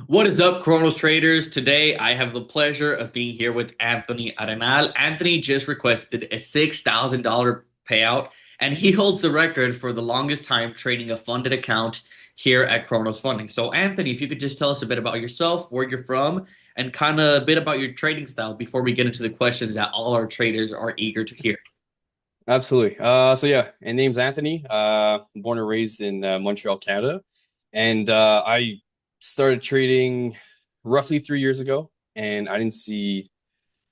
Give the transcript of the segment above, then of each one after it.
What is up, Kronos traders? Today, I have the pleasure of being here with Anthony Arenal. Anthony just requested a $6,000 payout, and he holds the record for the longest time trading a funded account here at Kronos Funding. So, Anthony, if you could just tell us a bit about yourself, where you're from, and kind of a bit about your trading style before we get into the questions that all our traders are eager to hear. Absolutely. So yeah, and name's Anthony. Born and raised in Montreal, Canada, and I started trading roughly 3 years ago, and I didn't see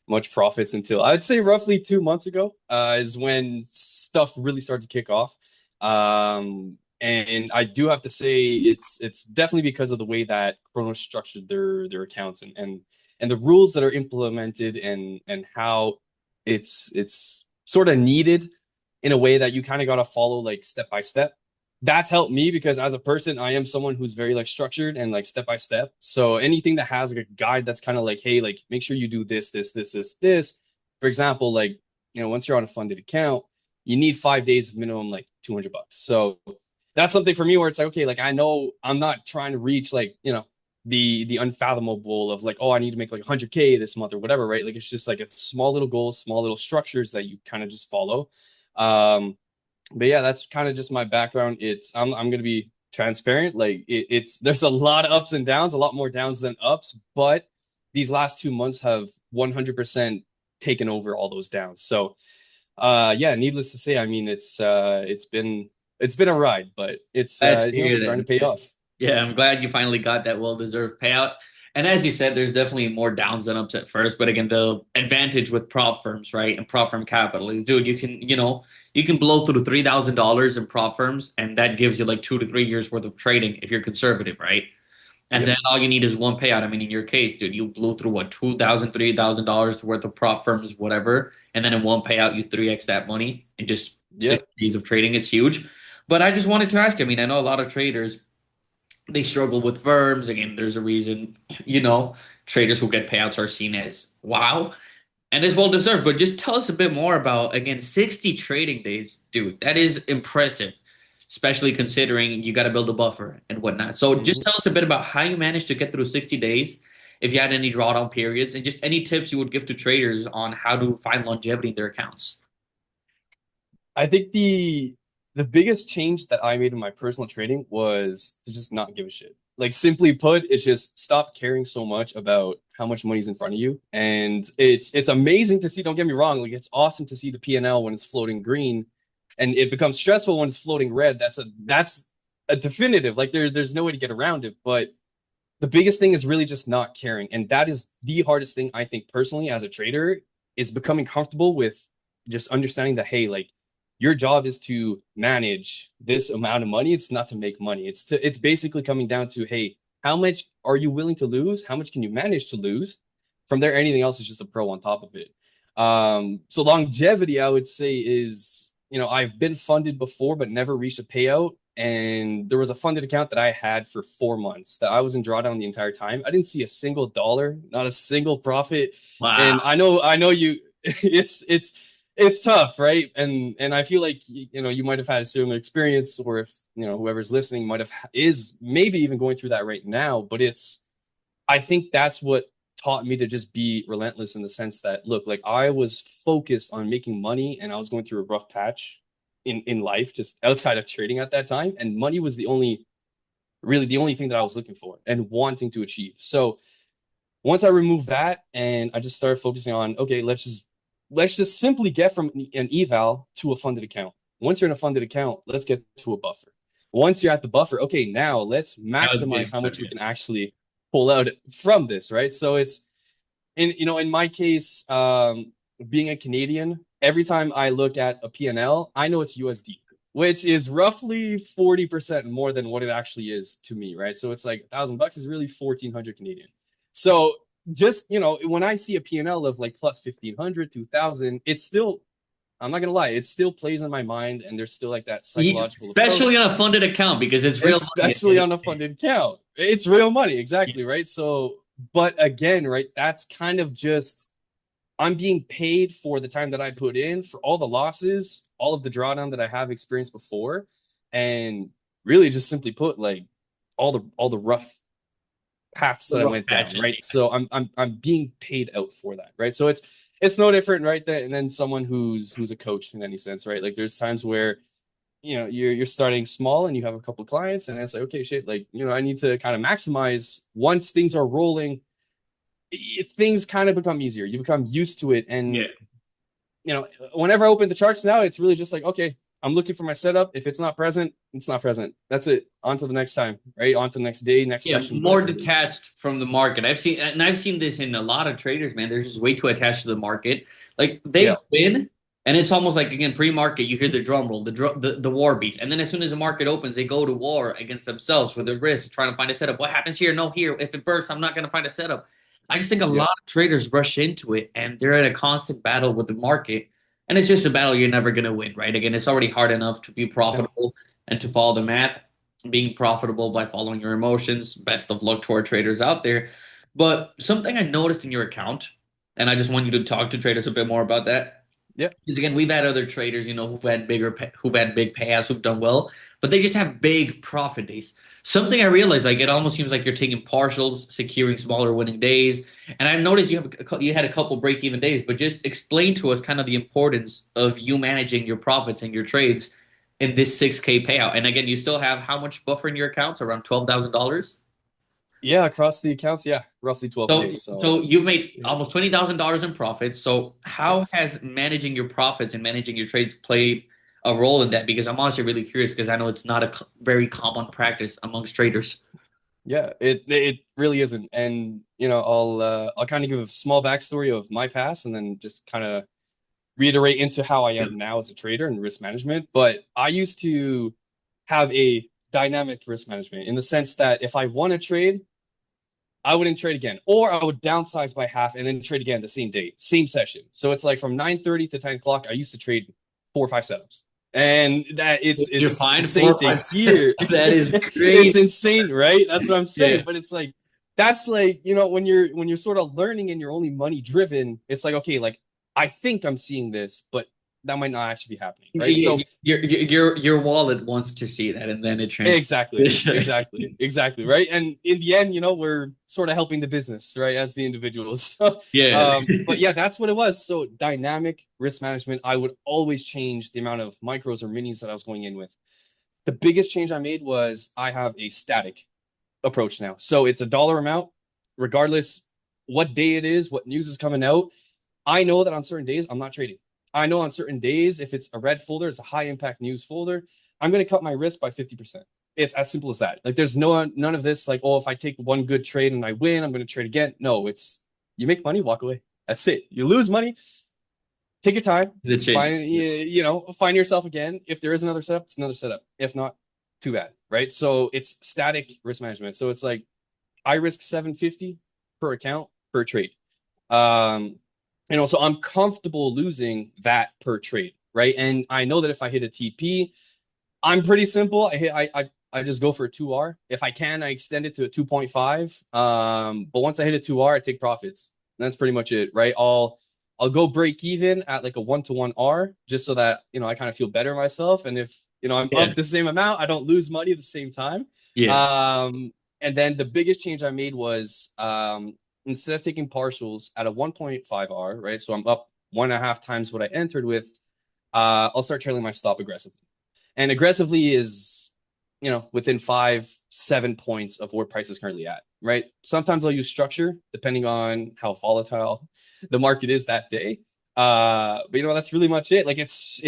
much profits until I'd say roughly 2 months ago. Is when stuff really started to kick off. And I do have to say it's definitely because of the way that Chronos structured their accounts and the rules that are implemented and how it's sort of needed in a way that you kind of got to follow like step by step. That's helped me because as a person, I am someone who's very like structured and like step by step. So anything that has like a guide that's kind of like, hey, like make sure you do this. For example, like, once you're on a funded account, you need 5 days of minimum like $200. So that's something for me where it's like, okay, like I know I'm not trying to reach like, the unfathomable of like, oh, I need to make like 100K this month or whatever, right? Like it's just like a small little goals, small little structures that you kind of just follow. Um, but yeah, that's kind of just my background. I'm gonna be transparent. Like it's there's a lot of ups and downs, a lot more downs than ups, but these last 2 months have 100% taken over all those downs. So yeah, needless to say, I mean it's been a ride, but it's Glad to hear starting that. to pay off. Yeah, I'm glad you finally got that well-deserved payout. And as you said, there's definitely more downs than ups at first. But again, the advantage with prop firms, right, and prop firm capital is, dude, you can blow through $3,000 in prop firms, and that gives you like 2 to 3 years worth of trading if you're conservative, right? And Yep. then all you need is one payout. I mean, in your case, dude, you blew through what, $2,000, $3,000 worth of prop firms, whatever, and then in one payout, you 3x that money in just six Yep. days of trading. It's huge. But I just wanted to ask you, I mean, I know a lot of traders they struggle with firms. Again, there's a reason, you know, traders who get payouts are seen as wow and is well deserved. But just tell us a bit more about, again, 60 trading days, dude. That is impressive, especially considering you got to build a buffer and whatnot. So just Mhm. tell us a bit about how you managed to get through 60 days, if you had any drawdown periods, and just any tips you would give to traders on how to find longevity in their accounts. I think the biggest change that I made in my personal trading was to just not give a shit. Like simply put, it's just stop caring so much about how much money's in front of you. And it's amazing to see, don't get me wrong, like it's awesome to see the P&L when it's floating green and it becomes stressful when it's floating red. That's a definitive. Like there's no way to get around it. But the biggest thing is really just not caring. And that is the hardest thing I think personally as a trader is becoming comfortable with just understanding that, hey, like your job is to manage this amount of money. It's not to make money. It's basically coming down to, hey, how much are you willing to lose? How much can you manage to lose? From there, anything else is just a pro on top of it. So longevity, I would say, is, I've been funded before, but never reached a payout. And there was a funded account that I had for 4 months that I was in drawdown the entire time. I didn't see a single dollar, not a single profit. Wow. And I know you, it's tough, right? And I feel like you might have had a similar experience, or if whoever's listening might have is maybe even going through that right now. But I think that's what taught me to just be relentless in the sense that, look, like I was focused on making money and I was going through a rough patch in life, just outside of trading at that time. And money was really the only thing that I was looking for and wanting to achieve. So once I removed that and I just started focusing on, okay, let's just simply get from an eval to a funded account. Once you're in a funded account, let's get to a buffer. Once you're at the buffer, okay, now let's Now it's maximize getting how much we better. can actually pull out from this, right? So it's in my case, being a Canadian, every time I look at a P&L, I know it's USD, which is roughly 40% more than what it actually is to me, right? So it's like $1,000 is really 1,400 Canadian. So just, when I see a P&L of like plus 1,500, 2,000, it's still, I'm not gonna lie, it still plays in my mind, and there's still like that psychological Especially approach, on a funded account because it's real money at the especially end of on a the day. funded account. It's real money, Yeah. exactly, right? So, but again, right, that's kind of just I'm being paid for the time that I put in, for all the losses, all of the drawdown that I have experienced before, and really just simply put, like all the rough paths The that I rough went down, patches. right? So I'm being paid out for that, right? So it's no different, right? Than someone who's a coach in any sense, right? Like there's times where you're starting small and you have a couple clients, and it's like, okay, shit, like I need to kind of maximize once things are rolling. Things kind of become easier. You become used to it, Yeah. and whenever I open the charts now, it's really just like, okay, I'm looking for my setup. If it's not present, it's not present. That's it. On to the next time, right? On to the next day, next Yeah, session, more whatever it is. detached from the market. I've seen this in a lot of traders, man. They're just way too attached to the market. Like they Yeah. win, and it's almost like again pre-market. You hear the drum roll, the war beat, and then as soon as the market opens, they go to war against themselves with their risk, trying to find a setup. What happens here? No, here. If it bursts, I'm not going to find a setup. I just think a Yeah. lot of traders rush into it, and they're in a constant battle with the market, and it's just a battle you're never going to win, right? Again, it's already hard enough to be No. profitable and to follow the math being profitable by following your emotions. Best of luck to our traders out there. But something I noticed in your account, and I just want you to talk to traders a bit more about that. Yeah. Because again, we've had other traders, who've had big payouts, who've done well, but they just have big profit days. Something I realized, like it almost seems like you're taking partials, securing smaller winning days, and I've noticed you had a couple break even days. But just explain to us kind of the importance of you managing your profits and your trades in this 6K payout. And again, you still have how much buffer in your accounts? Around $12,000. Yeah. Across the accounts, yeah, roughly So, 12K. So so you've made yeah. almost $20,000 in profits. So, how Yes. has managing your profits and managing your trades played a role in that? Because I'm honestly really curious because I know it's not a very common practice amongst traders. Yeah, it really isn't. And I'll kind of give a small backstory of my past and then just kind of reiterate into how I Yeah. am now as a trader and risk management. But I used to have a dynamic risk management in the sense that if I won a trade, I wouldn't trade again, or I would downsize by half and then trade again the same day, same session. So it's like from 9:30 to 10 o'clock, I used to trade 4 or 5 setups. And that You're it's fine. insane Four, to five, hear. that is It's crazy. insane, right? That's what I'm Yeah. saying. But it's like that's like, when you're sort of learning and you're only money driven, it's like, okay, like I think I'm seeing this, but that might not actually be happening, right? So Your wallet wants to see that, and then it exactly, transfers. exactly, right. And in the end, we're sort of helping the business, right, as the individuals. Yeah. But yeah, that's what it was. So dynamic risk management, I would always change the amount of micros or minis that I was going in with. The biggest change I made was I have a static approach now. So it's a dollar amount, regardless what day it is, what news is coming out. I know that on certain days, I'm not trading. I know on certain days, if it's a red folder, it's a high impact news folder, I'm going to cut my risk by 50%. It's as simple as that. Like there's none of this like, oh, if I take one good trade and I win, I'm going to trade again. No, it's you make money, walk away. That's it. You lose money, take your time, The change. find yourself again. If there is another setup, it's another setup. If not, too bad, right? So it's static risk management. So it's like I risk 750 per account per trade. Um, so I'm comfortable losing that per trade, right? And I know that if I hit a TP, I'm pretty simple. I just go for a 2R. If I can, I extend it to a 2.5. But once I hit a 2R, I take profits. That's pretty much it, right? I'll go break even at like a 1-to-1 R just so that I kind of feel better myself. And if I'm Yeah. up the same amount, I don't lose money at the same time. Yeah. And then the biggest change I made was instead of taking partials at a 1.5 R, right? So I'm up 1.5 times what I entered with. I'll start trailing my stop aggressively. And aggressively is, within 5-7 points of where price is currently at, right? Sometimes I'll use structure depending on how volatile the market is that day. But that's really much it. Like it's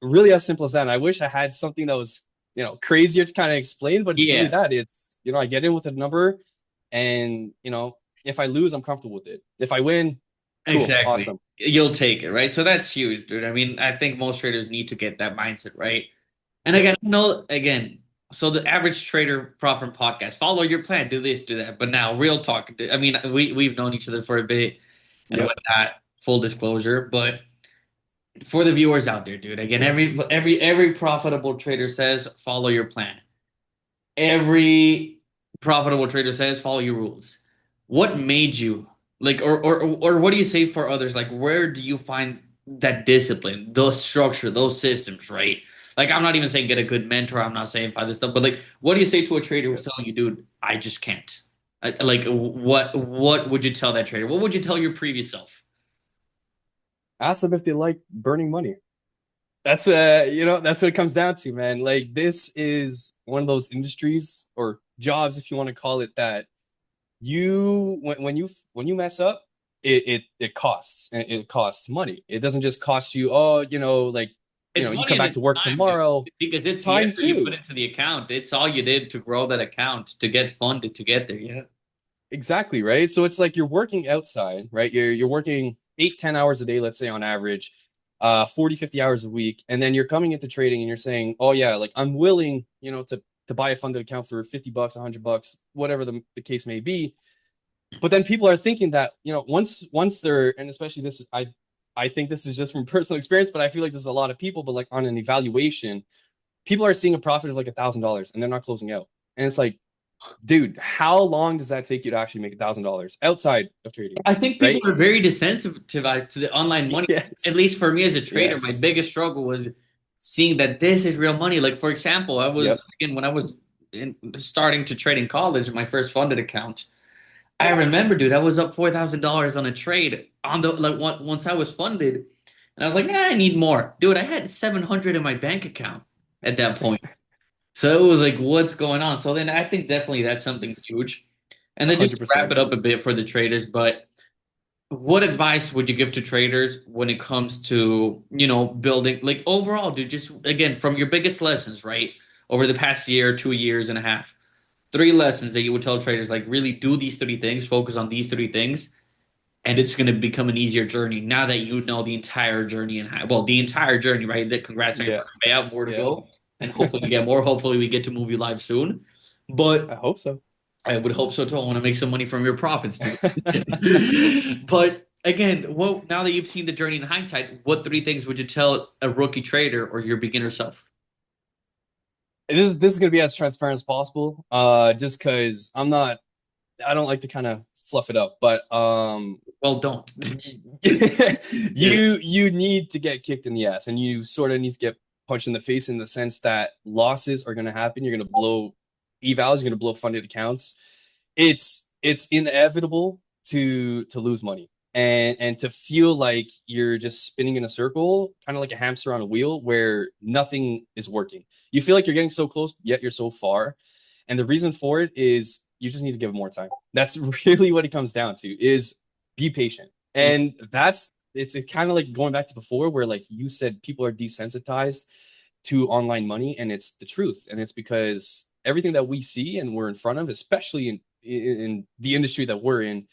really as simple as that. And I wish I had something that was, crazier to kind of explain, but it's really Yeah. that. It's, I get in with a number and, if I lose, I'm comfortable with it. If I win, cool, Exactly. awesome. You'll take it, right? So that's huge, dude. I mean, I think most traders need to get that mindset, right? And Yeah, again, no, again, so the average trader profit podcast, follow your plan, do this, do that. But now, real talk. I mean, we've known each other for a bit and yeah, whatnot, full disclosure. But for the viewers out there, dude, again, every profitable trader says follow your plan. Every profitable trader says follow your rules. What made you like, or what do you say for others? Like, where do you find that discipline, those structure, those systems, right? Like, I'm not even saying get a good mentor. I'm not saying find this stuff, but like, what do you say to a trader yeah. who's telling you, dude, I just can't. Like what would you tell that trader? What would you tell your previous self? Ask them if they like burning money. That's that's what it comes down to, man. Like this is one of those industries or jobs, if you want to call it that, when you mess up, it costs and it costs money. It doesn't just cost you, oh, like, It's you money come and back to it's work time, dude, tomorrow, because it's the time effort you put too. into the account. It's all you did to grow that account to get funded to get there. Yeah. Exactly, right? So it's like you're working outside, right? You're working 8, 10 hours a day, let's say on average, 40, 50 hours a week, and then you're coming into trading and you're saying, oh yeah, like I'm willing, to buy a funded account for $50, $100, whatever the case may be. But then people are thinking that, once they're, and especially this, I think this is just from personal experience, but I feel like this is a lot of people, but like on an evaluation, people are seeing a profit of like $1,000 and they're not closing out. And it's like, dude, how long does that take you to actually make $1,000 outside of trading? I think people Right? are very desensitized to the online money. At Yes. least for me as a trader, my Yes. biggest struggle was seeing that this is real money. Like for example, I was Yep. again when I was starting to trade in college, my first funded account. I remember, dude, I was up $4,000 on a trade on the once I was funded, and I was like, nah, I need more, dude. I had 700 in my bank account at that point, so it was like, what's going on? So then I think definitely that's something huge. And then just to wrap 100%. it up a bit for the traders, but what advice would you give to traders when it comes to, building like overall, dude, just again from your biggest lessons, right? Over the past year, 2 years and a half, three lessons that you would tell traders like really do these three things, focus on these three things, and it's going to become an easier journey now that you know the entire journey and how, well, the entire journey, right? That congrats on your Yeah. first payout, more to Yeah. go, and hopefully we get more. Hopefully we get to move you live soon. I But hope so. I would hope so too. I want to make some money from your profits, dude. But again, well, now that you've seen the journey in hindsight, what three things would you tell a rookie trader or your beginner self? This is gonna be as transparent as possible. Just because I don't like to kind of fluff it up, but Well, don't. Yeah. you need to get kicked in the ass, and you sort of need to get punched in the face in the sense that losses are gonna happen. You're gonna blow evals, you're gonna blow funded accounts. It's inevitable to lose money and to feel like you're just spinning in a circle, kind of like a hamster on a wheel where nothing is working. You feel like you're getting so close, yet you're so far. And the reason for it is you just need to give it more time. That's really what it comes down to is be patient. And it's kind of like going back to before where like you said people are desensitized to online money, and it's the truth. And it's because everything that we see and we're in front of, especially in the industry that we're in,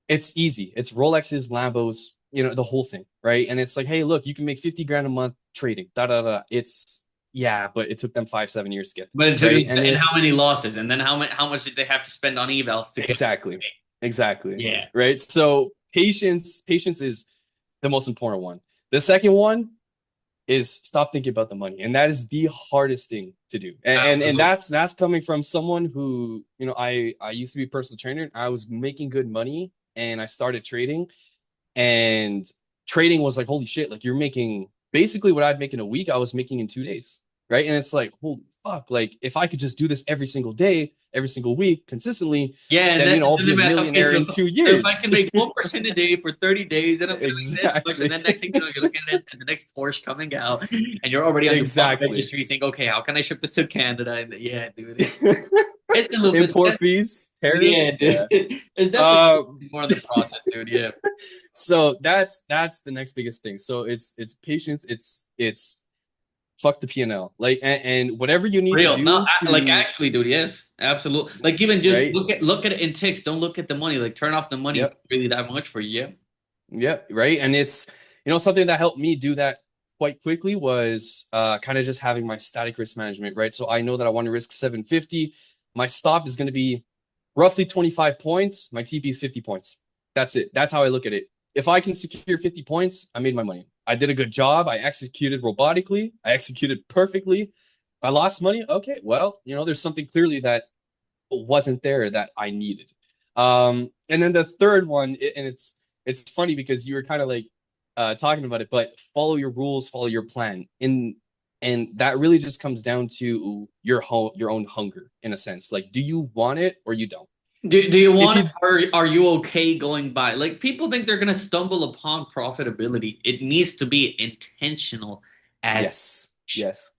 it's easy. It's Rolexes, Lambos, the whole thing, right? And it's like, hey, look, you can make 50 grand a month trading. Da da da. It's yeah, but it took them 5, 7 years to get But it there, took right? them, And and it how many losses, and then how much did they have to spend on evals to get? exactly, exactly, Yeah, right. So patience is the most important one. The second one is stop thinking about the money, and that is the hardest thing to do. And absolutely. that's coming from someone who, I used to be a personal trainer, and I was making good money, and I started trading, and trading was like, holy shit, like you're making basically what I'd make in a week, I was making in 2 days, right? And it's like, holy fuck, like if I could just do this every single day, every single week, consistently, Yeah, and then then, I'll and be then a the math. Okay, millionaire so in two if I years. can make 1% a day for 30 days, and I'm doing this much, and Exactly. then next thing you know, you're looking at the next Porsche coming out, and you're already on your bot Exactly. registry saying, okay, how can I ship this to Canada? And yeah, dude, it's a little bit. Import fees, Yeah, tariffs, dude, yeah. it's definitely Uh, more in the process, dude. Yeah. so that's the next biggest thing. So it's patience, it's fuck the P&L. Like and whatever you need to Real, no, do like to actually, dude, yes, absolutely. Like even just right? look at it in ticks. Don't look at the money. Like turn off the money if Yep. it's really that much for you. Yeah. Yep, right. And it's something that helped me do that quite quickly was kind of just having my static risk management, right? So I know that I want to risk 750. My stop is going to be roughly 25 points. My TP is 50 points. That's it. That's how I look at it. If I can secure 50 points, I made my money. I did a good job. I executed robotically. I executed perfectly. If I lost money, okay, well, there's something clearly that wasn't there that I needed. And then the third one, and it's funny because you were kind of like talking about it, but follow your rules, follow your plan. And that really just comes down to your own hunger in a sense. Like, do you want it or you don't? Do you If want it, you or are you okay going by? Like people think they're gonna stumble upon profitability. It needs to be intentional as Yes, yes,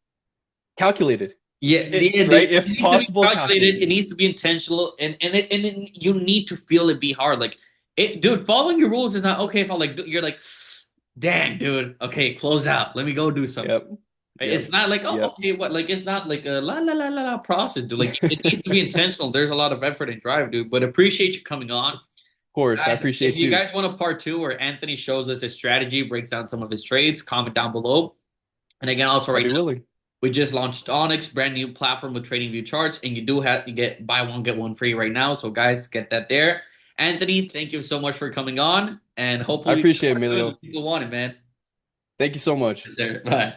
calculated. yeah, It yeah, right, it if needs to be possible, calculated. It calculated. needs to be intentional, and you need to feel it be hard. Like it, dude. Following your rules is not okay. If I like, you're like, dang, dude. Okay, close out. Let me go do something. Yep, Right? yep, It's not like, oh, yep. okay, what? Like it's not like a la la la la la process, dude. Like it needs to be intentional. There's a lot of effort and drive, dude. But appreciate you coming on. Course, I Guys, if appreciate you you. guys want a part two where Anthony shows us his strategy, breaks down some of his trades, comment down below. And again, also I'll right be now, willing. we just launched Onyx, brand new platform with trading view charts, and you do have you get buy one get one free right now. So guys, get that there. Anthony, thank you so much for coming on, and I hopefully we get appreciate it, part two. Emilio. The people want it, man. Thank you so much. Yes, sir. Bye.